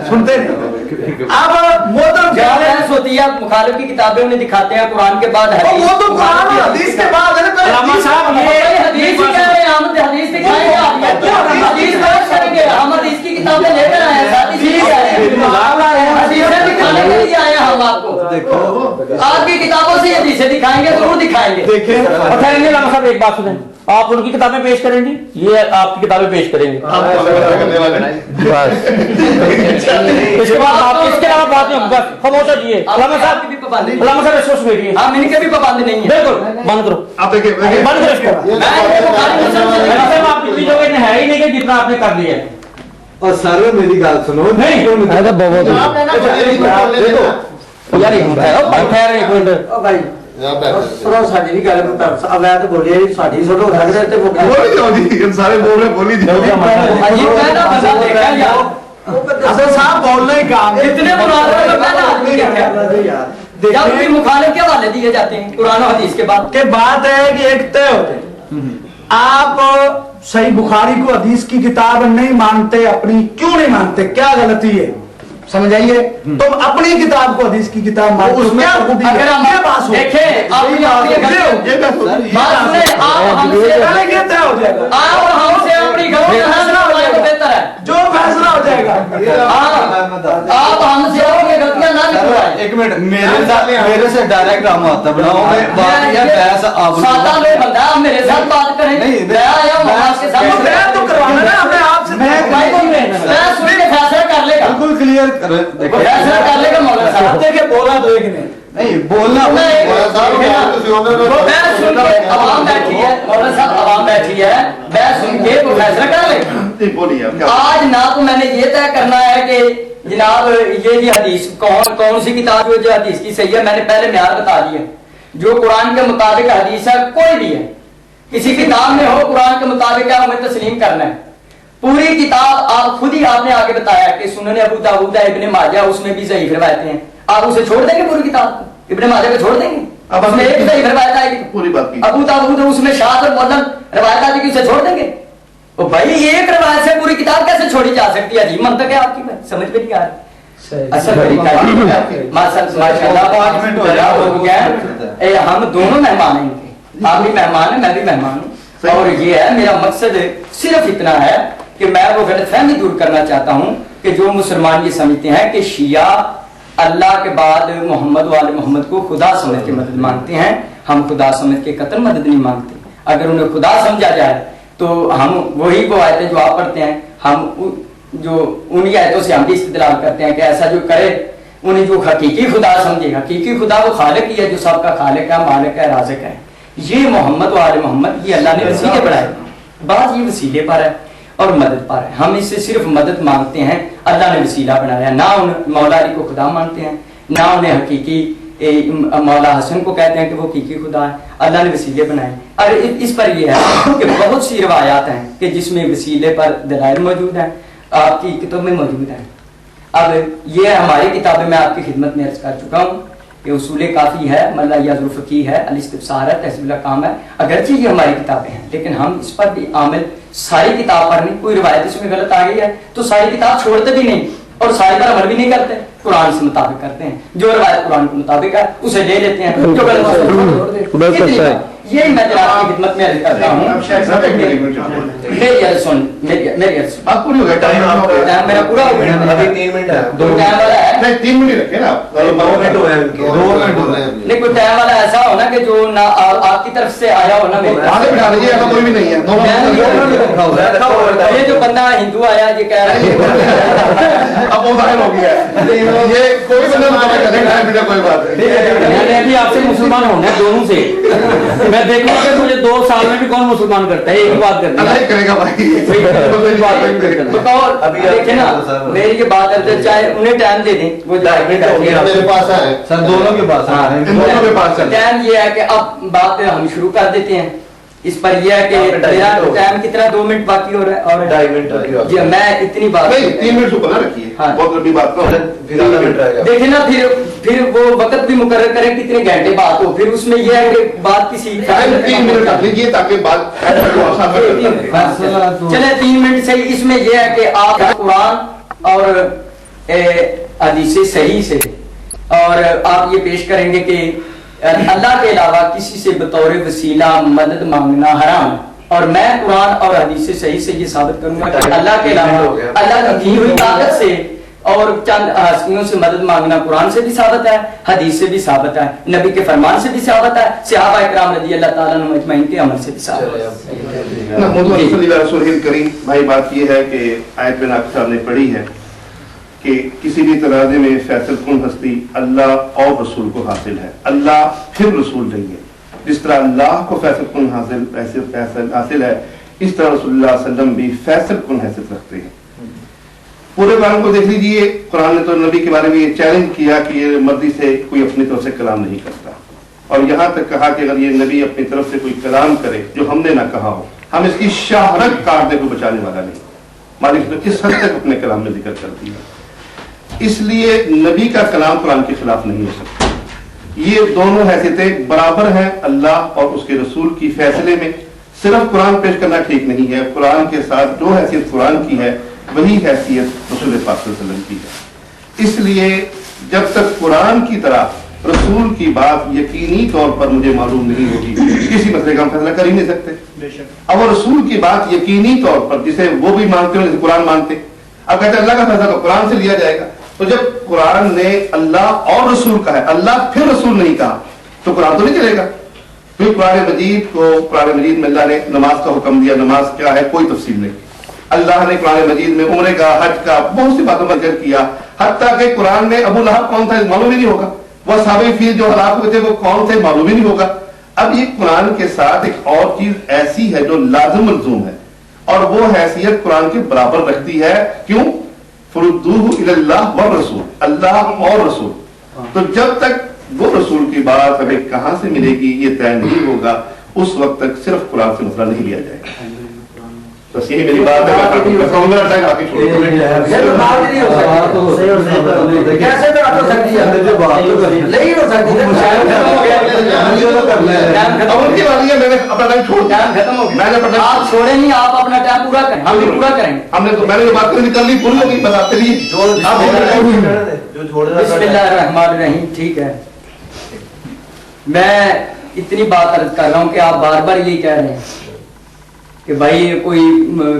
सुनते नहीं। अब मोहतरम होती है, मुखालिफ की किताबें उन्हें दिखाते हैं कुरान के बाद हदीस, वो तो कुरान और हदीस के बाद है ना। साहब ये हदीस ही कह रहे हैं, हम हदीस दिखाएंगे, हदीस पेश करेंगे, हम हदीस की किताबें लेकर आए हैं, साथ ही हदीसें दिखाने के लिए आए हैं हम आपको। देखो आपकी किताबों से हदीसें दिखाएंगे, जरूर दिखाएंगे। देखिए साहब एक बात सुने, आप उनकी किताबें पेश करेंगे, ये आपकी किताबें पेश करेंगे, इसके बाद आप इसके अलावा बात नहीं, बस खामोश रहिए। अल्लामा साहब की भी पाबंदी, अल्लामा साहब इसको बैठिए, हम इनके भी पाबंदी नहीं है, बिल्कुल बंद करो। आप देखिए बंद करो इसको, मैं आप पिछली जगह है ही नहीं कि जितना आपने कर लिया है। और सर मेरी बात सुनो, नहीं यार एक मिनट भाई साड़ी भी गल मैं तो बोलिए साड़ी सुनो सारे बोल रहे बोली साहब बोलने का इतने मुखालिफ के हवाले दिए जाते हैं कुरान और हदीस के बाद। के बात है कि एक तय होते हैं, आप सही बुखारी को हदीस की किताब नहीं मानते, अपनी क्यों नहीं मानते, क्या गलती है समझाइए। तुम अपनी किताब को हदीस की किताब मानते, उसमें अगर हम देखें आप हमसे अपनी बेहतर है जो फैसला हो जाएगा, आप हमसे अपनी गलतियां ना निकलवाएं। एक मिनट मेरे से डायरेक्ट हम आता बनाओ सादा लोग बंदा आप मेरे साथ बात करें, मैं आया हूं आपके साथ तो करवाना ना अपने आप से, मैं सुन के फैसला कर लेगा, बिल्कुल क्लियर फैसला कर लेगा मौलाना साहब। देखिए बोला तो एक नहीं बोलना, मैं सुन के आवाम बैठी है, मौलाना साहब आवाम बैठी है, मैं सुन के वो फैसला कर लेगा। आज ना तो मैंने ये तय करना है कि जनाब ये हदीस कौन सी किताब जो हदीस की सही है, मैंने पहले म्यार बता दिया, जो कुरान के मुताबिक हदीस है कोई भी है, किसी किताब में हो कुरान के मुताबिक है हमें तस्लीम करना है। पूरी किताब आप खुद ही आपने आगे बताया कि सुनन अबू दाऊद इब्ने माजा उसमें भी ज़ईफ़ रिवायतें हैं, आप उसे छोड़ देंगे पूरी किताब इब्ने माजा को छोड़ देंगे? अब उसमें एक ज़ईफ़ रिवायत आएगी पूरी बात की, अबू दाऊद उसमें शाद और मुअल्लल रिवायत आएगी, उसे छोड़ देंगे? ओ भाई एक रिवायत से पूरी किताब कैसे छोड़ी जा सकती है? अजीब मंतक है आपकी, समझ में नहीं आ रही। हम दोनों मेहमान हैं इनके, आप भी मेहमान है मैं भी मेहमान हूँ, और ये है मेरा मकसद सिर्फ इतना है कि मैं वो गलतफहमी दूर करना चाहता हूँ कि जो मुसलमान ये समझते हैं कि शिया अल्लाह के बाद मोहम्मद वाले मोहम्मद को खुदा समझ के मदद मांगते हैं, हम खुदा समझ के कतल मदद नहीं मांगते। अगर उन्हें खुदा समझा जाए तो हम वही वो आयतें जो आप पढ़ते हैं, हम जो उन्हीं आयतों से हम भी इस्तेदलाल करते हैं कि ऐसा जो करे उन्हें जो हकीकी खुदा समझे, हकीकी खुदा वो खालिक ही है जो सबका खालिक है, मालिक है, राज़िक है। ये मोहम्मद वाले मोहम्मद ये अल्लाह ने वसीले बढ़ाए, बात ये वसीले पर है और मदद पर है, हम इससे सिर्फ मदद मांगते हैं, अल्लाह ने वसीला बनाया। ना उन मौला अली को खुदा मानते हैं, ना उन्हें हकीकी मौला हसन को कहते हैं कि वो हकीकी खुदा है, अल्लाह ने वसीले बनाए। और इस पर यह है कि बहुत सी रवायात हैं कि जिसमें वसीले पर दलाइल मौजूद हैं, आपकी किताब में मौजूद हैं। अब ये हमारी किताबें मैं आपकी खिदमत में अर्ज कर चुका हूँ कि उसूल काफ़ी है, मल्ला याजुल फ़क़ी है, अल-इस्तिफ़सार है, तहज़ीबुल काम है, अगरचे ये हमारी किताबें हैं, लेकिन हम इस पर भी आमिल सारी किताब पर नहीं, कोई रिवायत इसमें गलत आ गई है तो सारी किताब छोड़ते भी नहीं और सारी पर अमल भी नहीं करते, कुरान से मुताबिक करते हैं। जो रिवायत कुरान के मुताबिक है उसे ले लेते हैं, जो गलत यही मैं जनाब की खिदमत में अर्ज करता हूँ। मेरी अर्ज सुन, मेरी अर्ज टाइम मेरा पूरा हो गया, अभी 3 मिनट है, दो टाइम वाला है नहीं, 3 मिनट रखे ना, 2 मिनट हो गए, नहीं कोई टाइम वाला ऐसा हो ना कि जो ना आपकी तरफ से आया हो ना, आगे बिठा लीजिए, ऐसा कोई भी नहीं है। ये जो बंदा हिंदू आया ये कह रहा है अब वो जाहिर हो गया, ये कोई बंदा कोई बात नहीं, मैंने अभी आपसे मुसलमान होना है दोनों से, मैं देखूंगा कि मुझे 2 साल में भी कौन मुसलमान करता है, एक बात करता है करेगा भाई, देखे ना मेरी के बात करते, चाहे उन्हें टाइम दे दें, वो मेरे पास है सर, दोनों के पास टाइम ये है कि अब बात हम शुरू कर देते हैं। इस पर यह है कि मेरा टाइम कितना 2 मिनट बाकी हो रहा है और 2.5 मिनट जी, मैं इतनी बात नहीं 3 मिनट ऊपर रखिए, बहुत लंबी बात को देखिए ना, फिर वो वक्त भी मुकर्रर करें कितने घंटे बात हो, फिर उसमें यह है कि बात किसी 3 मिनट रख लीजिए ताकि बात चले 3 मिनट से। इसमें यह है कि आप कुरान और حدیث صحیح سے، اور آپ یہ پیش کریں گے کہ اللہ کے علاوہ کسی سے بطور وسیلہ مدد مانگنا حرام ہے، اور میں قرآن اور حدیث صحیح سے یہ ثابت کروں گا کہ اللہ کے علاوہ اللہ کی دی ہوئی طاقت سے اور چند ہستیوں سے مدد مانگنا قرآن سے بھی ثابت ہے، حدیث سے بھی ثابت ہے، نبی کے فرمان سے بھی ثابت ہے، صحابہ کرام رضی اللہ تعالیٰ عنہم اجمعین کے عمل سے بھی ثابت ہے۔ محمد صلی اللہ رسول کریم بھائی، بات یہ ہے کہ آیت میں آپ صاحب نے پڑھی ہے کہ کسی بھی تنازع میں فیصل کن ہستی اللہ اور رسول کو حاصل ہے، اللہ پھر رسول نہیں ہے۔ جس طرح اللہ کو فیصل کن حاصل ہے، اس طرح رسول اللہ صلی اللہ علیہ وسلم بھی فیصل کن حیثیت رکھتے ہیں۔ پورے قرآن کو دیکھ لیجئے، قرآن نے تو نبی کے بارے میں یہ چیلنج کیا کہ یہ مرضی سے کوئی اپنی طرف سے کلام نہیں کرتا، اور یہاں تک کہا کہ اگر یہ نبی اپنی طرف سے کوئی کلام کرے جو ہم نے نہ کہا ہو، ہم اس کی شہرت کاٹنے کو بچانے والا نہیں۔ مالک نے کس حد تک اپنے کلام میں ذکر کر دیا، اس لیے نبی کا کلام قرآن کے خلاف نہیں ہو سکتا۔ یہ دونوں حیثیتیں برابر ہیں اللہ اور اس کے رسول کی فیصلے میں۔ صرف قرآن پیش کرنا ٹھیک نہیں ہے، قرآن کے ساتھ جو حیثیت قرآن کی ہے وہی حیثیت رسول پاک صلی اللہ علیہ وسلم کی ہے۔ اس لیے جب تک قرآن کی طرح رسول کی بات یقینی طور پر مجھے معلوم نہیں ہوگی، کسی مسئلے کا ہم فیصلہ کر ہی نہیں سکتے۔ اب وہ رسول کی بات یقینی طور پر جسے وہ بھی مانتے ہیں جسے قرآن مانتے، اب کہتے ہیں اللہ کا فیصلہ تو قرآن سے لیا جائے گا، تو جب قرآن نے اللہ اور رسول کا ہے، اللہ پھر رسول نہیں کہا، تو قرآن تو نہیں چلے گا۔ پھر قرآن مجید میں اللہ نے نماز کا حکم دیا، نماز کیا ہے کوئی تفصیل نہیں۔ اللہ نے قرآن مجید میں عمرے کا، حج کا، بہت سی باتوں پر ذکر کیا، حتیٰ کہ قرآن میں ابو لہب کون تھا معلوم ہی نہیں ہوگا، وہ اصحاب فیل جو ہلاک ہوئے تھے وہ کون تھے معلوم ہی نہیں ہوگا۔ اب یہ قرآن کے ساتھ ایک اور چیز ایسی ہے جو لازم ملزوم ہے، اور وہ حیثیت قرآن کے برابر رکھتی ہے۔ کیوں؟ فردوہ الی اللہ والرسول، اللہ اور رسول۔ تو جب تک وہ رسول کی بات ہمیں کہاں سے ملے گی یہ طے نہیں ہوگا، اس وقت تک صرف قرآن سے مسئلہ نہیں لیا جائے گا۔ بس یہی میری بات ہے، آپ چھوڑیں نہیں، آپ اپنا ٹائم پورا کریں، ہم بھی پورا کریں۔ ہم نے تو میں نے جو بات کر لی پوری ہوگی، بس آپ کے لیے بسم اللہ الرحمن الرحیم۔ ٹھیک ہے، میں اتنی بات عرض کر رہا ہوں کہ آپ بار بار یہی کہہ رہے ہیں کہ بھائی کوئی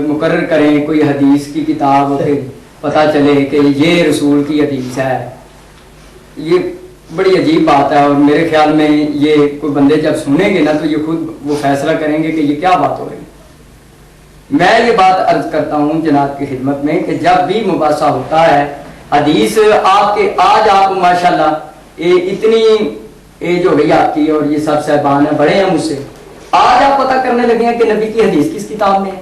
مقرر کریں کوئی حدیث کی کتاب کہ پتہ چلے کہ یہ رسول کی حدیث ہے۔ یہ بڑی عجیب بات ہے، اور میرے خیال میں یہ کوئی بندے جب سنیں گے نا تو یہ خود وہ فیصلہ کریں گے کہ یہ کیا بات ہو رہی ہے۔ میں یہ بات عرض کرتا ہوں جناب کی خدمت میں کہ جب بھی مباحثہ ہوتا ہے حدیث آپ کے، آج آپ ماشاءاللہ اتنی ایج ہو گئی آپ کی، اور یہ سب صاحبان ہیں بڑے ہیں مجھ سے، آج آپ پتہ کرنے لگے ہیں کہ نبی کی حدیث کس کتاب میں ہے۔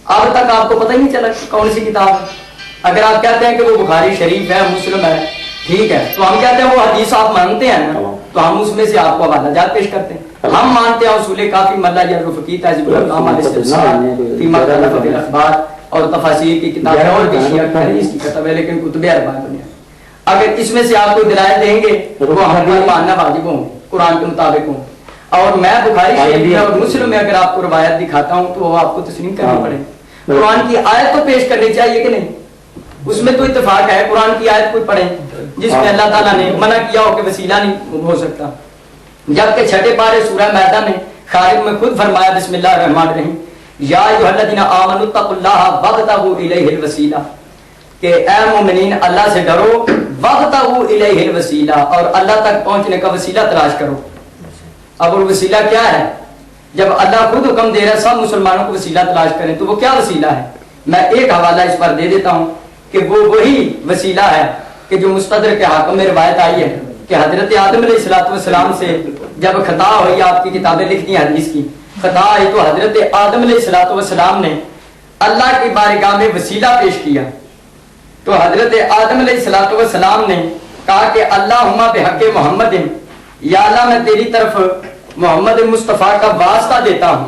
اب تک آپ کو پتہ ہی نہیں چلا کون سی کتاب ہے۔ اگر آپ کہتے ہیں کہ وہ بخاری شریف ہے، مسلم ہے، ٹھیک ہے، تو ہم کہتے ہیں وہ حدیث آپ مانتے ہیں نا، تو ہم اس میں سے آپ کو حوالہ جات پیش کرتے ہیں۔ ہم مانتے ہیں اصول کافی ملا یعرف فقی تہذیب الکلام علیہ السلام فی مختلف الاخبار اور تفاسیر کی کتاب ہے، اور بھی شیعہ کی حدیث کی کتاب ہے، لیکن کتب اربعہ بنی ہے۔ اگر اس میں سے آپ کو دلائل دیں گے وہ ہم پر ماننا واجب ہوں، قرآن کے مطابق ہوں، اور میں بخاری شریف میں اور مسلم میں اگر آپ کو روایت دکھاتا ہوں تو وہ آپ کو تسلیم کرنی پڑے گی۔ قرآن کی آیت تو پیش کرنی چاہیے کہ نہیں، اس میں تو اتفاق ہے، قرآن کی آیت کوئی پڑھیں جس میں اللہ تعالیٰ نے منع کیا ہو کہ وسیلہ نہیں ہو سکتا، جبکہ چھٹے پارے سورہ مائدہ میں خالق میں خود فرمایا بسم اللہ الرحمن الرحیم یا ایھا الذین آمنوا اتقوا اللہ وابتغوا الیہ الوسیلہ، کہ اے مومنین اللہ سے ڈرو، وابتغوا الیہ الوسیلہ، اور اللہ تک پہنچنے کا وسیلہ تلاش کرو۔ اب وہ وسیلہ کیا ہے؟ جب اللہ خود حکم دے رہا ہے سب مسلمانوں کو وسیلہ تلاش کریں، تو وہ کیا وسیلہ ہے؟ میں ایک حوالہ اس پر دے دیتا ہوں کہ وہ وہی وسیلہ ہے کہ جو مستدرک کے حاکم میں روایت آئی ہے کہ حضرت آدم علیہ السلام سے جب خطا ہوئی، آپ کی کتابیں لکھتی ہیں حدیث کی، خطا آئی تو حضرت آدم علیہ السلام نے اللہ کی بارگاہ میں وسیلہ پیش کیا، تو حضرت آدم علیہ السلام نے کہا کہ اللہم بحق محمد، یا اللہ میں تیری طرف محمد مصطفیٰ کا واسطہ دیتا ہوں